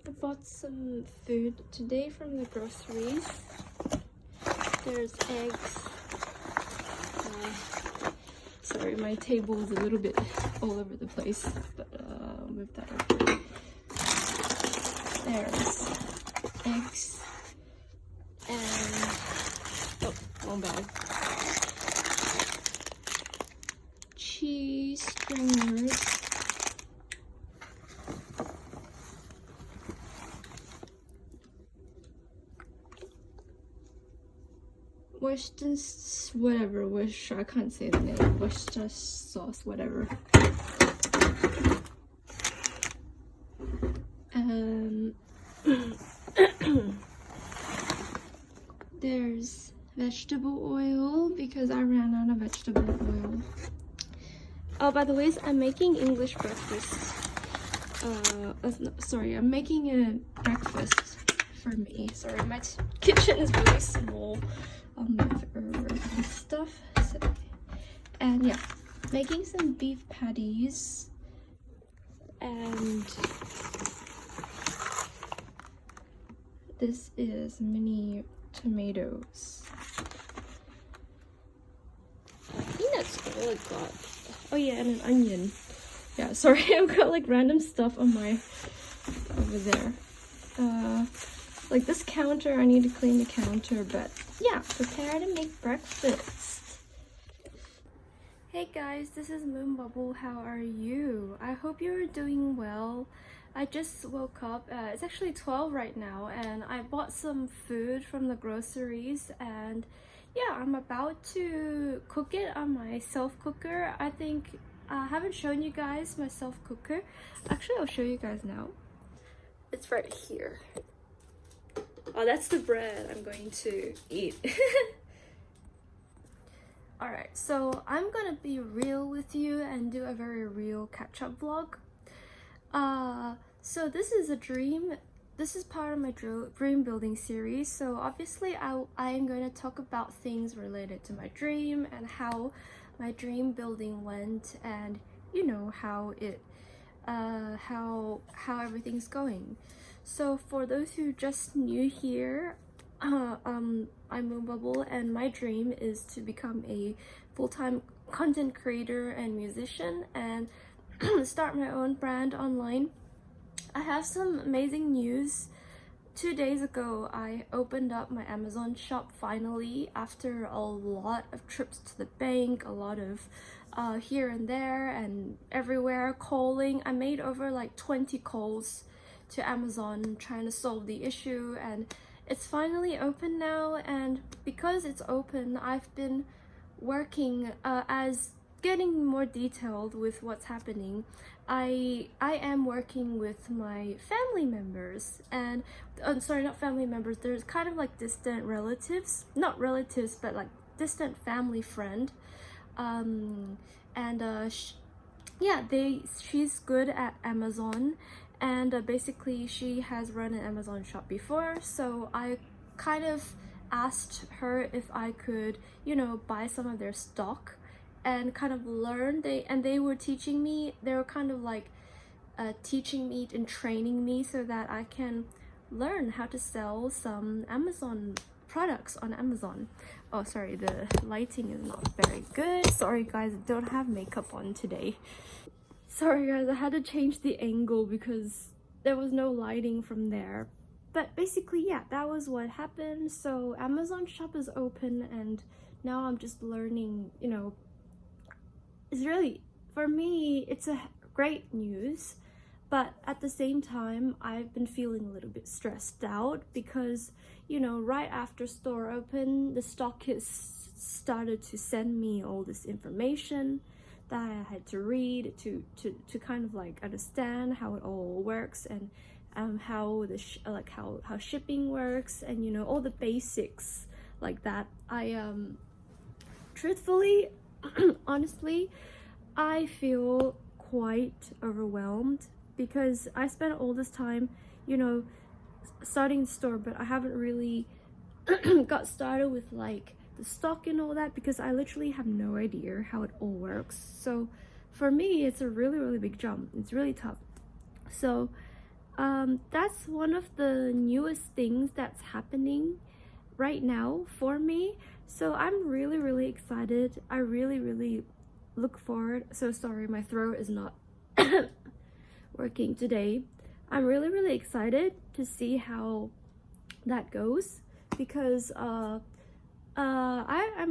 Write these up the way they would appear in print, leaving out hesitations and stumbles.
I bought some food today from the groceries. There's eggs. Sorry, my table is a little bit all over the place, but I'll move that over. There's eggs and wrong bag. Cheese stringers. Worcester, whatever, Worcester, I can't say the name, Worcester sauce, whatever. There's vegetable oil because I ran out of vegetable oil. Oh, by the way, I'm making English breakfast. Sorry, I'm making a breakfast for me. Sorry, my kitchen is really small. And stuff. So, and yeah, making some beef patties and this is mini tomatoes. I think that's all I got. Oh yeah, and an onion. Yeah, sorry, I've got like random stuff on my over there. Like this counter, I need to clean the counter, but yeah, prepare to make breakfast. Hey guys, this is Moonbubble. How are you? I hope you're doing well. I just woke up. It's actually 12 right now, and I bought some food from the groceries, and yeah, I'm about to cook it on my self-cooker. I think I haven't shown you guys my self-cooker. Actually, I'll show you guys now. It's right here. Oh, that's the bread I'm going to eat. Alright, so I'm gonna be real with you and do a very real catch-up vlog. So this is a dream. This is part of my dream building series. So obviously I am going to talk about things related to my dream and how my dream building went, and you know how it how everything's going. So for those who just new here, I'm Moonbubble, and my dream is to become a full-time content creator and musician and start my own brand online. I have some amazing news. 2 days ago, I opened up my Amazon shop finally after a lot of trips to the bank, a lot of here and there and everywhere calling. I made over like 20 calls to Amazon trying to solve the issue, and it's finally open now. And because it's open, I've been working as getting more detailed with what's happening. I am working with my family members, and sorry, not family members, there's kind of like distant relatives, not relatives, but like distant family friend. Yeah, she's good at Amazon, and basically she has run an Amazon shop before, so I kind of asked her if I could, you know, buy some of their stock and kind of learn. They were teaching me. They were kind of like teaching me and training me so that I can learn how to sell some Amazon products on Amazon. Oh, sorry, the lighting is not very good. Sorry guys, I don't have makeup on today. Sorry guys, I had to change the angle because there was no lighting from there. But basically, yeah, that was what happened. So Amazon shop is open, and now I'm just learning, you know. It's really, for me, it's a great news, but at the same time, I've been feeling a little bit stressed out because, you know, right after store open, the stockist started to send me all this information that I had to read to kind of like understand how it all works, and how the how shipping works, and you know, all the basics like that. I truthfully, honestly, I feel quite overwhelmed because I spent all this time, you know, starting the store, but I haven't really got started with like the stock and all that because I literally have no idea how it all works. So for me, it's a really big jump. It's really tough. So That's one of the newest things that's happening right now for me. So I'm really, really excited. I really, really look forward. So sorry, my throat is not working today. I'm really, really excited to see how that goes because I'm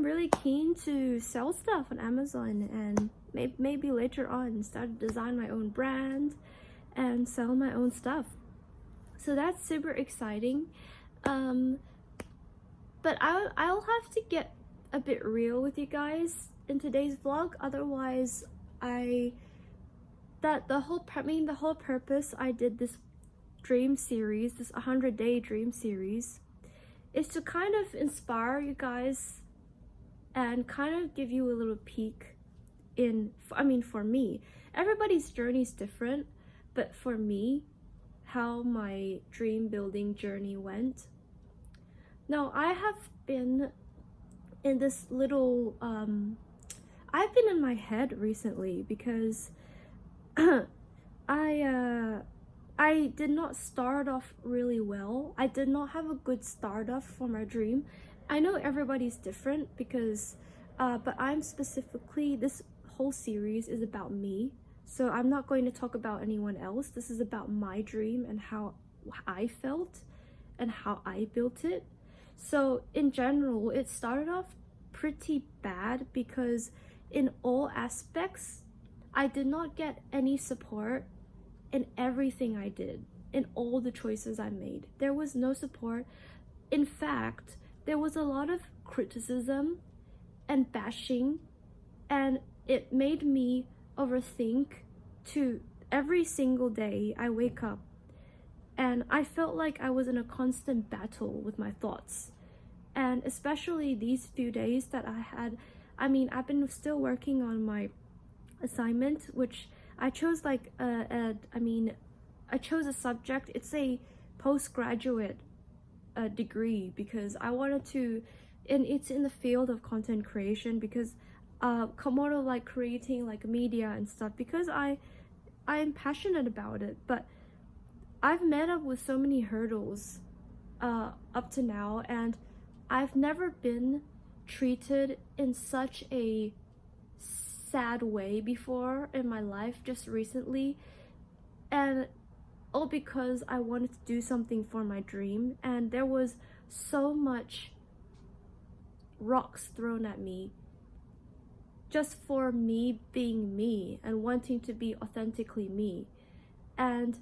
really keen to sell stuff on Amazon and maybe later on start to design my own brand and sell my own stuff. So that's super exciting. But I'll have to get a bit real with you guys in today's vlog. Otherwise, the whole purpose I did this dream series, this 100-day dream series, is to kind of inspire you guys and kind of give you a little peek for me, everybody's journey is different, but for me, how my dream building journey went. Now, I have been in this little, I've been in my head recently because I did not start off really well. I did not have a good start off for my dream. I know everybody's different because, but I'm specifically, this whole series is about me. So I'm not going to talk about anyone else. This is about my dream and how I felt and how I built it. So in general, it started off pretty bad because in all aspects, I did not get any support in everything I did, in all the choices I made. There was no support. In fact, there was a lot of criticism and bashing, and it made me overthink to every single day I wake up. And I felt like I was in a constant battle with my thoughts. And especially these few days that I had, I've been still working on my assignment, which I chose I chose a subject. It's a postgraduate degree because I wanted to, and it's in the field of content creation because more of like creating like media and stuff because I'm passionate about it. But I've met up with so many hurdles up to now, and I've never been treated in such a sad way before in my life just recently, and all because I wanted to do something for my dream, and there was so much rocks thrown at me just for me being me and wanting to be authentically me. And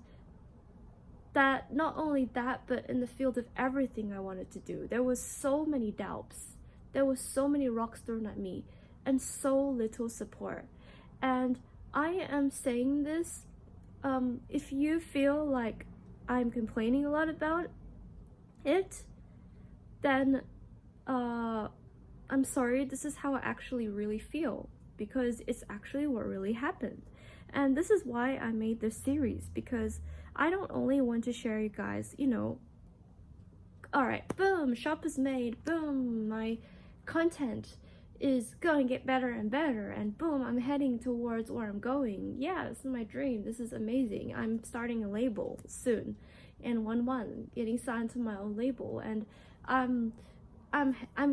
that, not only that, but in the field of everything I wanted to do, there was so many doubts, there was so many rocks thrown at me and so little support. And I am saying this, if you feel like I'm complaining a lot about it, then I'm sorry, this is how I actually really feel, because it's actually what really happened. And this is why I made this series, because I don't only want to share you guys, alright, boom, shop is made, boom, my content is going to get better and better, and boom, I'm heading towards where I'm going. Yeah, this is my dream, this is amazing. I'm starting a label soon, in 1 month, getting signed to my own label, and I'm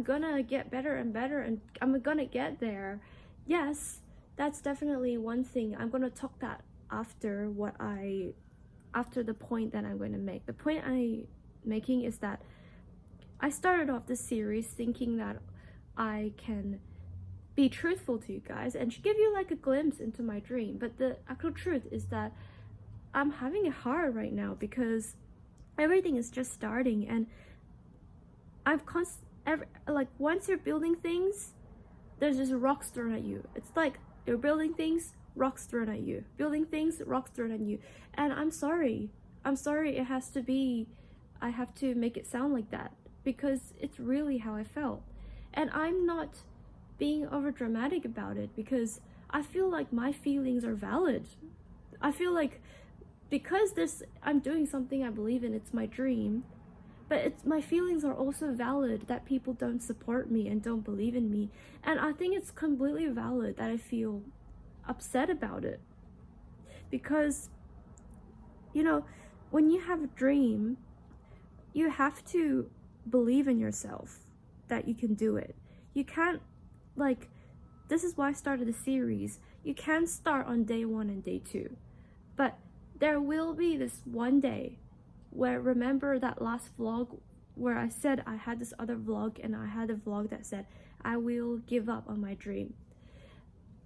gonna get better and better, and I'm gonna get there. Yes, that's definitely one thing. I'm gonna talk that after the point that I'm going to make. The point I'm making is that I started off this series thinking that I can be truthful to you guys and give you like a glimpse into my dream, but the actual truth is that I'm having it hard right now because everything is just starting, and once you're building things, there's just rocks thrown at you. It's like you're building things, rocks thrown at you, building things, rocks thrown at you. And I'm sorry, it has to be, I have to make it sound like that because it's really how I felt. And I'm not being over dramatic about it because I feel like my feelings are valid. I feel like because I'm doing something I believe in, it's my dream, but my feelings are also valid that people don't support me and don't believe in me. And I think it's completely valid that I feel upset about it because when you have a dream, you have to believe in yourself that you can do it. You can't, like, this is why I started the series. You can't start on day 1 and day 2. But there will be this one day where, remember that last vlog where I said I had this other vlog, and I had a vlog that said I will give up on my dream.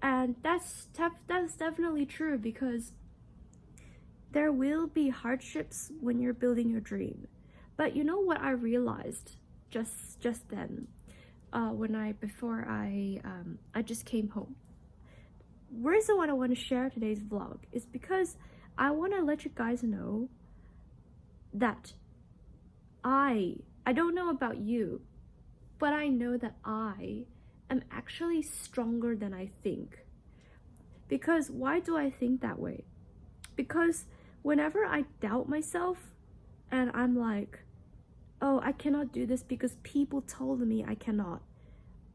And that's definitely true, because there will be hardships when you're building your dream. But you know what I realized just then, before I just came home. Reason why I want to share today's vlog is because I want to let you guys know that I don't know about you, but I know that I am actually stronger than I think. Because why do I think that way? Because whenever I doubt myself and I'm like, oh, I cannot do this because people told me I cannot.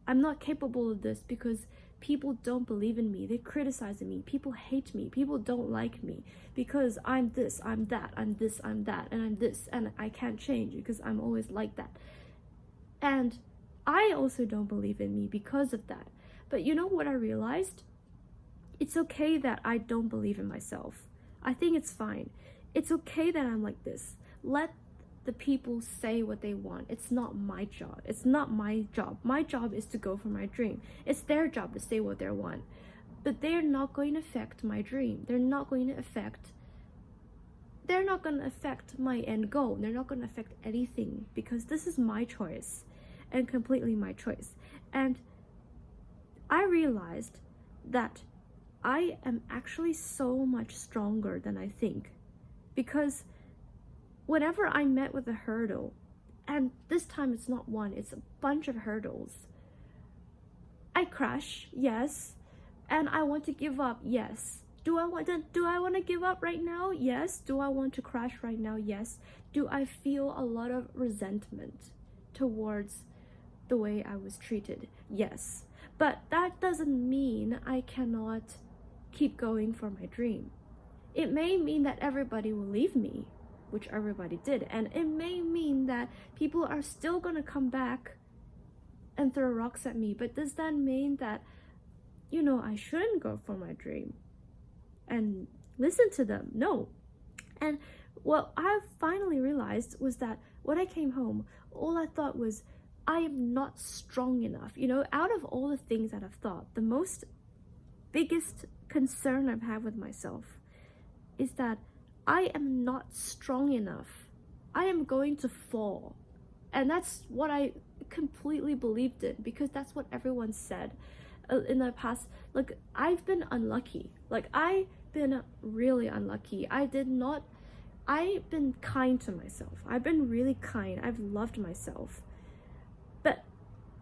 I'm not capable of this because people don't believe in me. They criticize me. People hate me. People don't like me because I'm this, I'm that, I'm this, I'm that, and I'm this, and I can't change because I'm always like that. And I also don't believe in me because of that. But you know what I realized? It's okay that I don't believe in myself. I think it's fine. It's okay that I'm like this. Let the people say what they want. It's not my job. It's not my job. My job is to go for my dream. It's their job to say what they want. But they're not going to affect my dream. They're not going to affect my end goal. They're not going to affect anything, because this is my choice, and completely my choice. And I realized that I am actually so much stronger than I think, because whenever I met with a hurdle, and this time it's not one, it's a bunch of hurdles, I crash, yes, and I want to give up, yes. Do I want to give up right now? Yes. Do I want to crash right now? Yes. Do I feel a lot of resentment towards the way I was treated? Yes. But that doesn't mean I cannot keep going for my dream. It may mean that everybody will leave me, which everybody did, and it may mean that people are still gonna come back and throw rocks at me. But does that mean that, I shouldn't go for my dream and listen to them? No. And what I finally realized was that when I came home, all I thought was, I am not strong enough. Out of all the things that I've thought, the biggest concern I've had with myself is that I am not strong enough. I am going to fall. And that's what I completely believed in, because that's what everyone said in the past. Like, I've been unlucky. Like, I've been really unlucky. I've been kind to myself. I've been really kind. I've loved myself. But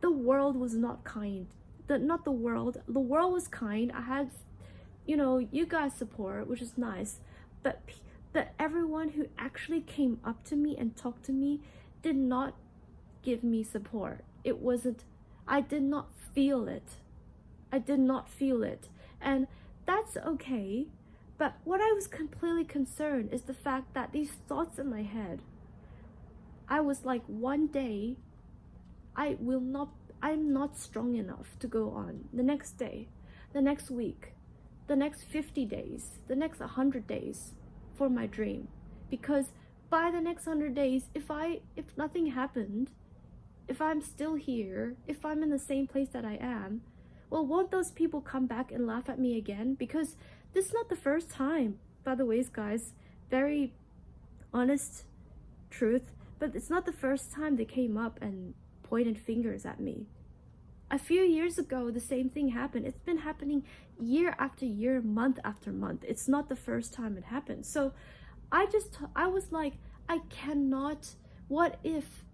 the world was not kind. The world was kind. I had, you guys support, which is nice. But everyone who actually came up to me and talked to me did not give me support. I did not feel it. And that's okay. But what I was completely concerned is the fact that these thoughts in my head, I was like, one day, I'm not strong enough to go on. The next day, the next week, the next 50 days, the next 100 days for my dream. Because by the next 100 days, if nothing happened, if I'm still here, if I'm in the same place that I am, well, won't those people come back and laugh at me again? Because this is not the first time, by the way, guys, very honest truth, but it's not the first time they came up and pointed fingers at me. A few years ago, the same thing happened. It's been happening year after year, month after month. It's not the first time it happened. So I was like, I cannot, what if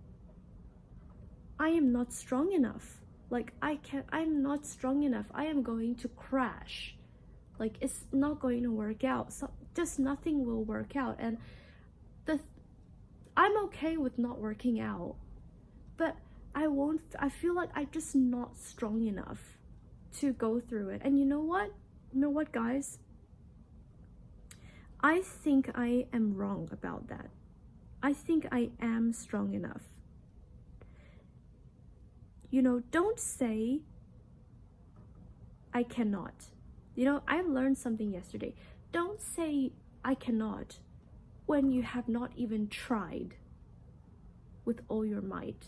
I am not strong enough? Like, I'm not strong enough. I am going to crash. Like, it's not going to work out. So just nothing will work out. And I'm okay with not working out, but I feel like I'm just not strong enough to go through it. And you know what? guys? I think I am wrong about that. I think I am strong enough. You know, don't say I cannot. You know, I learned something yesterday. Don't say I cannot when you have not even tried with all your might.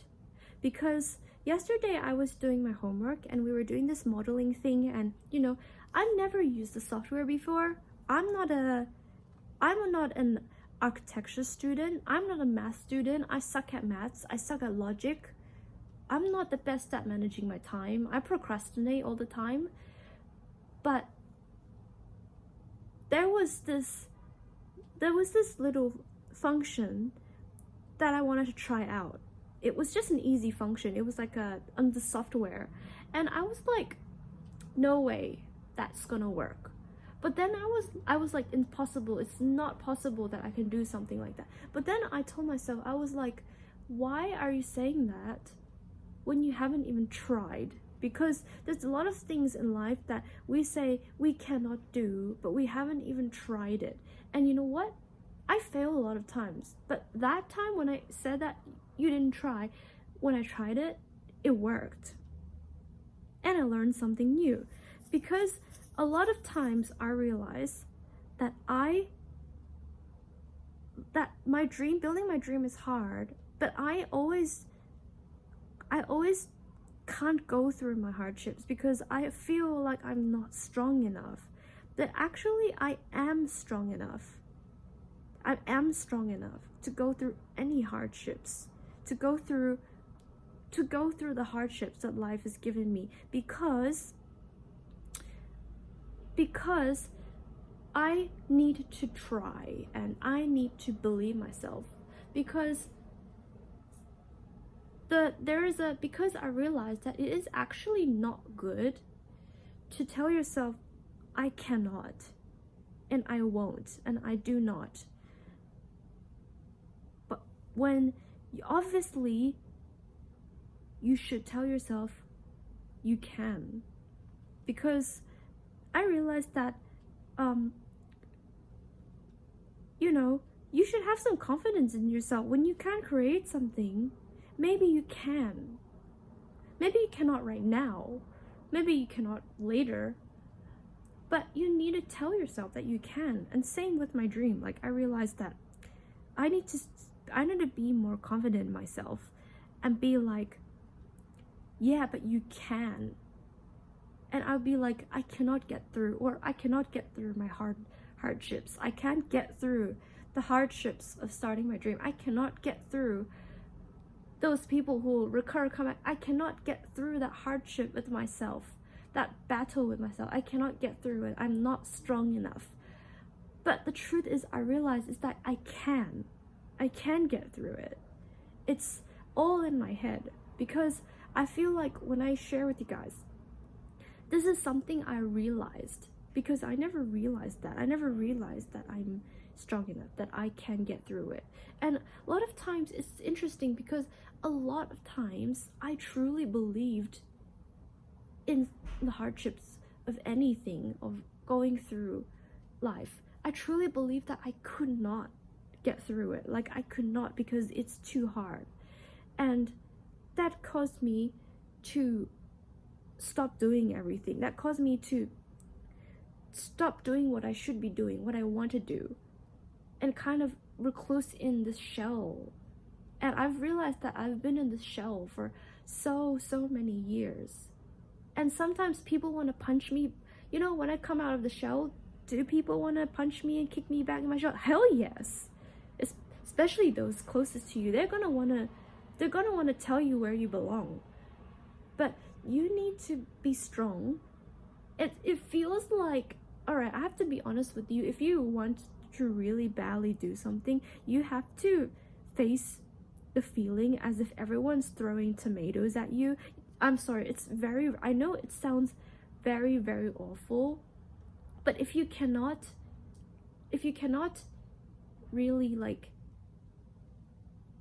Because yesterday I was doing my homework and we were doing this modeling thing, and you know, I've never used the software before. I'm not an architecture student. I'm not a math student. I suck at maths. I suck at logic. I'm not the best at managing my time. I procrastinate all the time. But there was this little function that I wanted to try out. It was just an easy function. It was like on the software. And I was like, no way that's gonna work. But then I was like, impossible. It's not possible that I can do something like that. But then I told myself, I was like, why are you saying that when you haven't even tried? Because there's a lot of things in life that we say we cannot do, but we haven't even tried it. And you know what? I fail a lot of times. But that time when I said that you didn't try, when I tried it, it worked. And I learned something new. Because a lot of times I realize that building my dream is hard, but I always can't go through my hardships because I feel like I'm not strong enough. But actually I am strong enough. I am strong enough to go through any hardships, to go through the hardships that life has given me, because I need to try and I need to believe myself, because because I realized that it is actually not good to tell yourself I cannot and I won't and I do not. But when obviously you should tell yourself you can, because I realized that you know, you should have some confidence in yourself. When you can create something, maybe you can. Maybe you cannot right now. Maybe you cannot later. But you need to tell yourself that you can. And same with my dream. Like, I realized that I need to be more confident in myself and be like, yeah, but you can. And I'll be like, I cannot get through, or I cannot get through my hardships. I can't get through the hardships of starting my dream. I cannot get through those people who come back. I cannot get through that hardship with myself, that battle with myself. I cannot get through it. I'm not strong enough. But the truth is, I realize is that I can get through it. It's all in my head, because I feel like when I share with you guys, this is something I realized, because I never realized that. I never realized that I'm strong enough, that I can get through it. And a lot of times it's interesting, because a lot of times I truly believed in the hardships of anything, of going through life. I truly believed that I could not get through it. Like, I could not, because it's too hard. And that caused me to stop doing everything. That caused me to stop doing what I should be doing, what I want to do, and kind of recluse in this shell. And I've realized that I've been in this shell for so many years. And sometimes people want to punch me. You know, when I come out of the shell, do people want to punch me and kick me back in my shell? Hell yes. Especially those closest to you. They're gonna wanna tell you where you belong. But you need to be strong. It feels like, alright, I have to be honest with you. If you want to really badly do something, you have to face the feeling as if everyone's throwing tomatoes at you. I'm sorry, I know it sounds very, very awful, but if you cannot really like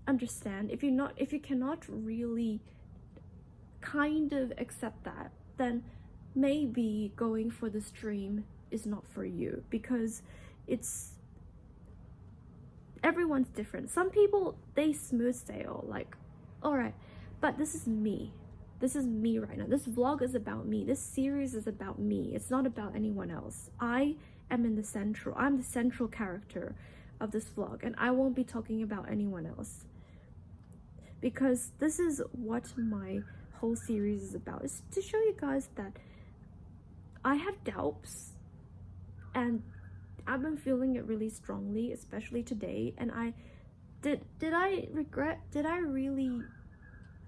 understand, if you cannot really kind of accept that, then maybe going for this dream is not for you, because it's everyone's different. Some people, they smooth sail, like, all right, but this is me. This is me right now. This vlog is about me. This series is about me. It's not about anyone else. I am in the central. I'm the central character of this vlog, and I won't be talking about anyone else. Because this is what my whole series is about. Is to show you guys that I have doubts, and I've been feeling it really strongly, especially today. And did I really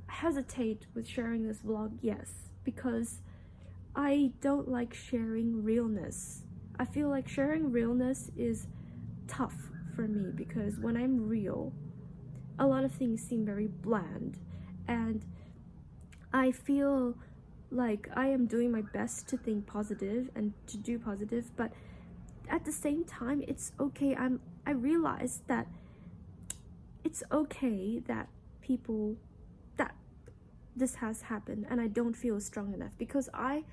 hesitate with sharing this vlog? Yes, because I don't like sharing realness. I feel like sharing realness is tough for me, because when I'm real, a lot of things seem very bland, and I feel like I am doing my best to think positive and to do positive, but at the same time, it's okay. I realize that it's okay that this has happened, and I don't feel strong enough, because I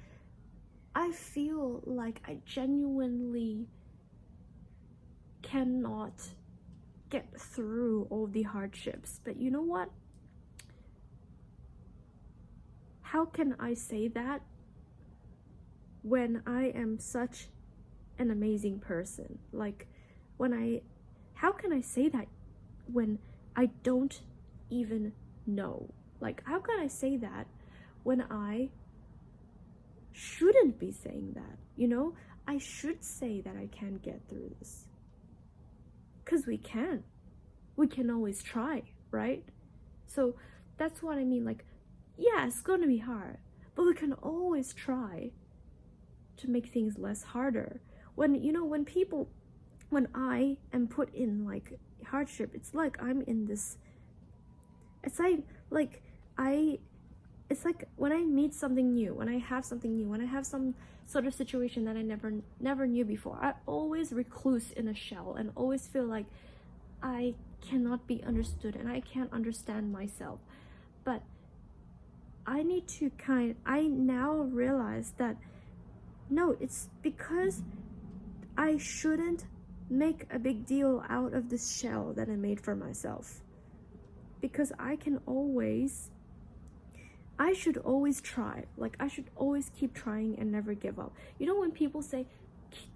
feel like I genuinely cannot get through all the hardships. But you know what? How can I say that when I am such an amazing person? Like, how can I say that when I don't even know? Like, how can I say that when I shouldn't be saying that? You know, I should say that I can get through this, because we can always try, right? So that's what I mean. Like, yeah, it's gonna be hard, but we can always try to make things less harder. When I am put in like hardship, it's like I'm in this, it's like it's like when I meet something new, when I have something new, when I have some sort of situation that I never knew before, I always recluse in a shell and always feel like I cannot be understood and I can't understand myself. But I now realize that no, it's because I shouldn't make a big deal out of this shell that I made for myself, because I should always try. Like, I should always keep trying and never give up. You know, when people say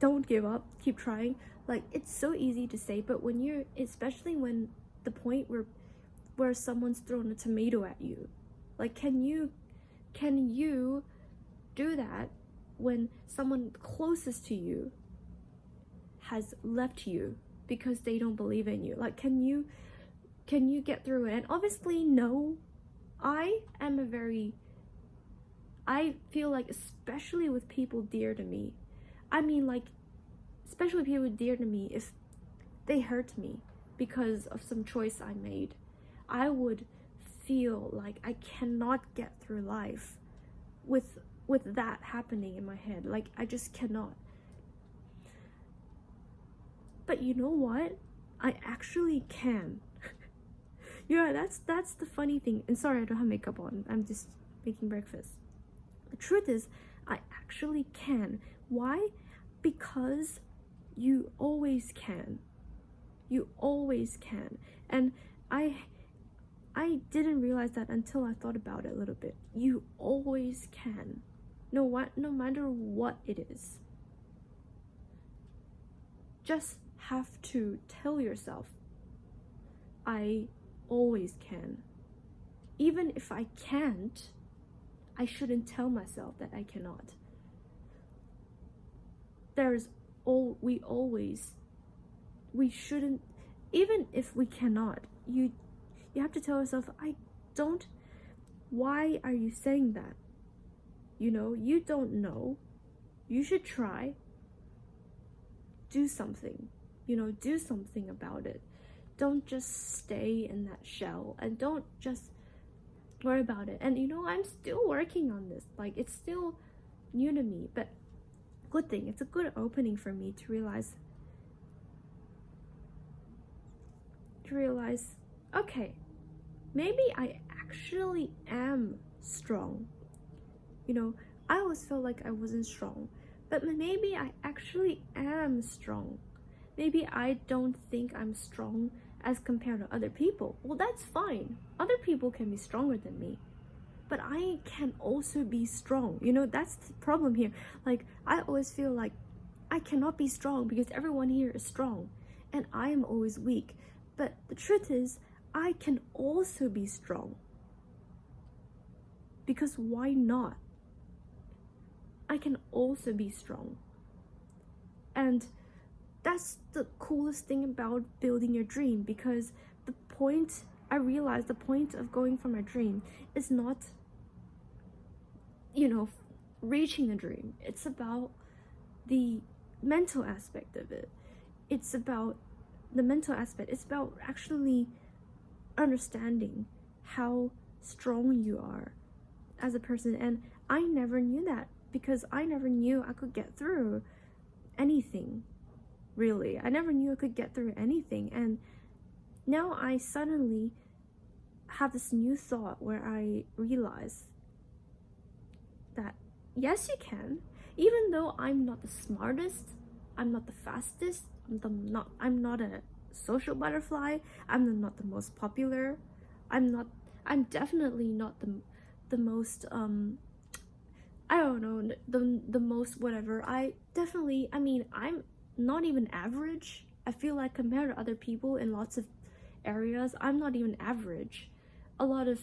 don't give up, keep trying, like, it's so easy to say, but especially when the point where someone's thrown a tomato at you, like, can you do that when someone closest to you has left you because they don't believe in you? Like, can you get through it? And obviously, no. I feel like, especially with people dear to me, I mean, like, especially people dear to me, if they hurt me because of some choice I made, I would feel like I cannot get through life with that happening in my head. Like, I just cannot. But you know what? I actually can. Yeah, that's the funny thing. And sorry, I don't have makeup on. I'm just making breakfast. The truth is, I actually can. Why? Because you always can. You always can. And I didn't realize that until I thought about it a little bit. You always can. No matter what it is. Just have to tell yourself, I always can. Even if I can't, I shouldn't tell myself that I cannot. We shouldn't, even if we cannot, you have to tell yourself, why are you saying that? You know, you don't know. You should try. Do something. You know, do something about it. Don't just stay in that shell, and don't just worry about it. And you know, I'm still working on this. Like, it's still new to me, but good thing. It's a good opening for me to realize, okay, maybe I actually am strong. You know, I always felt like I wasn't strong, but maybe I actually am strong. Maybe I don't think I'm strong as compared to other people. Well, that's fine. Other people can be stronger than me. But I can also be strong. You know, that's the problem here. Like, I always feel like I cannot be strong because everyone here is strong and I am always weak. But the truth is, I can also be strong. Because why not? I can also be strong. And that's the coolest thing about building your dream, because I realized the point of going for my dream is not, reaching the dream. It's about the mental aspect of it. It's about the mental aspect. It's about actually understanding how strong you are as a person. And I never knew that, because I never knew I could get through anything. Really, I never knew I could get through anything. And now I suddenly have this new thought where I realize that yes, you can. Even though I'm not the smartest, I'm not the fastest, I'm not a social butterfly, I'm not the most popular, I'm definitely not the most I don't know, the most whatever. I'm not even average. I feel like compared to other people in lots of areas, I'm not even average. A lot of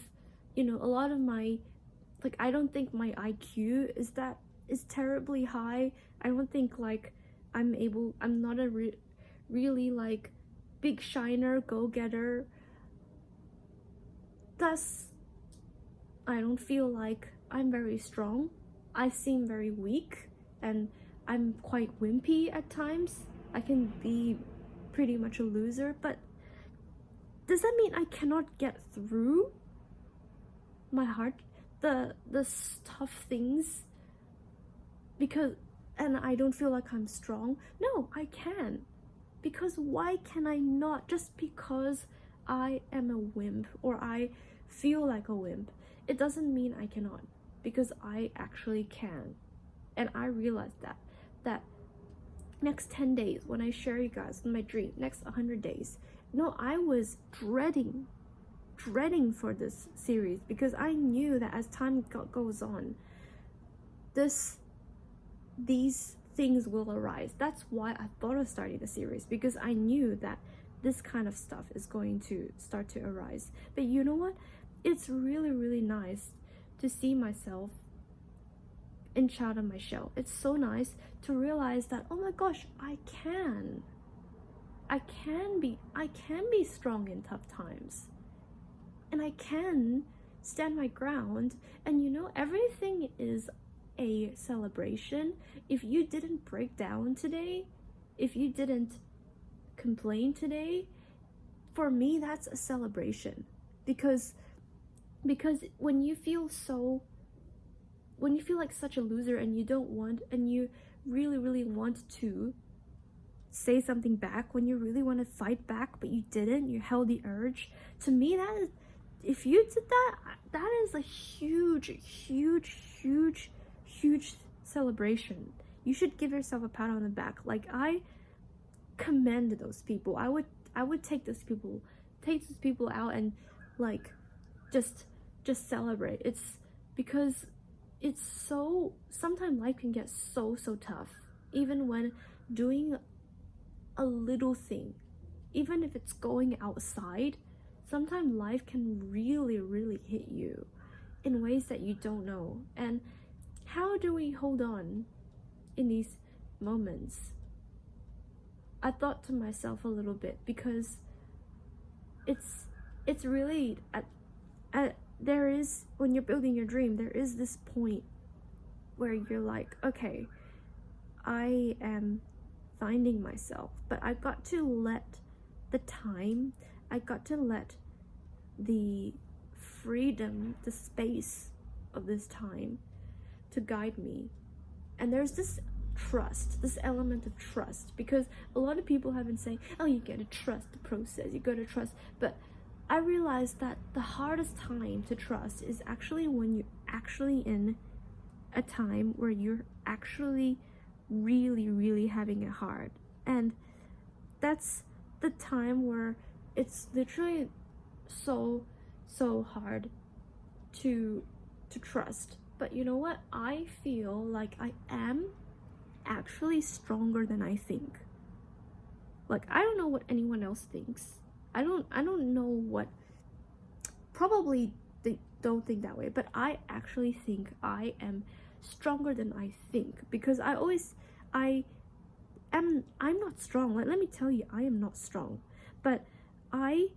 my, like, I don't think my IQ is terribly high. I don't think like I'm not a really like big shiner, go-getter. Thus, I don't feel like I'm very strong. I seem very weak, and I'm quite wimpy at times. I can be pretty much a loser, but does that mean I cannot get through my heart, the tough things, and I don't feel like I'm strong? No, I can. Because why can I not? Just because I am a wimp or I feel like a wimp, it doesn't mean I cannot, because I actually can. And I realized that next 10 days, when I share you guys my dream, next 100 days, I was dreading for this series, because I knew that as time goes on, these things will arise. That's why I thought of starting the series, because I knew that this kind of stuff is going to start to arise. But you know what? It's really, really nice to see myself inch out of my shell. It's so nice to realize that, oh my gosh, I can be strong in tough times, and I can stand my ground. And everything is a celebration. If you didn't break down today, if you didn't complain today, for me that's a celebration. Because when you feel like such a loser, and you really, really want to say something back, when you really want to fight back but you didn't, you held the urge, to me if you did that is a huge celebration. You should give yourself a pat on the back. Like, I commend those people. I would take those people out and like just celebrate. It's because it's so, sometimes life can get so tough, even when doing a little thing, even if it's going outside. Sometimes life can really, really hit you in ways that you don't know. And how do we hold on in these moments? I thought to myself a little bit, because it's really there is, when you're building your dream, there is this point where you're like, okay, I am finding myself, but I got to let the freedom, the space of this time to guide me. And there's this element of trust, because a lot of people have been saying, oh, you gotta trust the process, you gotta trust. But I realized that the hardest time to trust is actually when you're actually in a time where you're actually really, really having it hard. And that's the time where it's literally so hard to trust. But you know what, I feel like I am actually stronger than I think. Like, I don't know what anyone else thinks. I don't know what, probably they don't think that way, but I actually think I am stronger than I think, because I'm not strong. Like, let me tell you, I am not strong, but I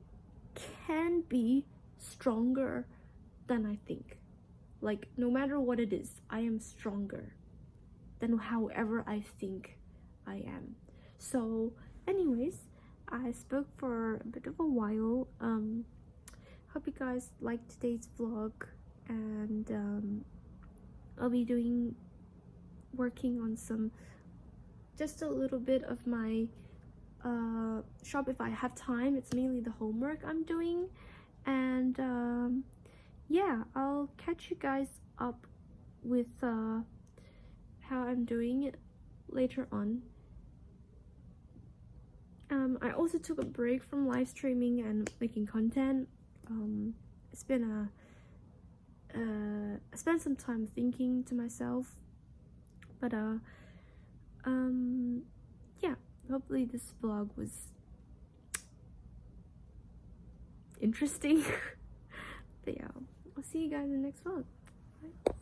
can be stronger than I think. Like, no matter what it is, I am stronger than however I think I am. So anyways, I spoke for a bit of a while. Hope you guys liked today's vlog, and I'll be working on just a little bit of my shop if I have time. It's mainly the homework I'm doing, and yeah, I'll catch you guys up with how I'm doing it later on. I also took a break from live streaming and making content. It's been I spent some time thinking to myself, but yeah, hopefully this vlog was interesting. But yeah, I'll see you guys in the next vlog. Bye.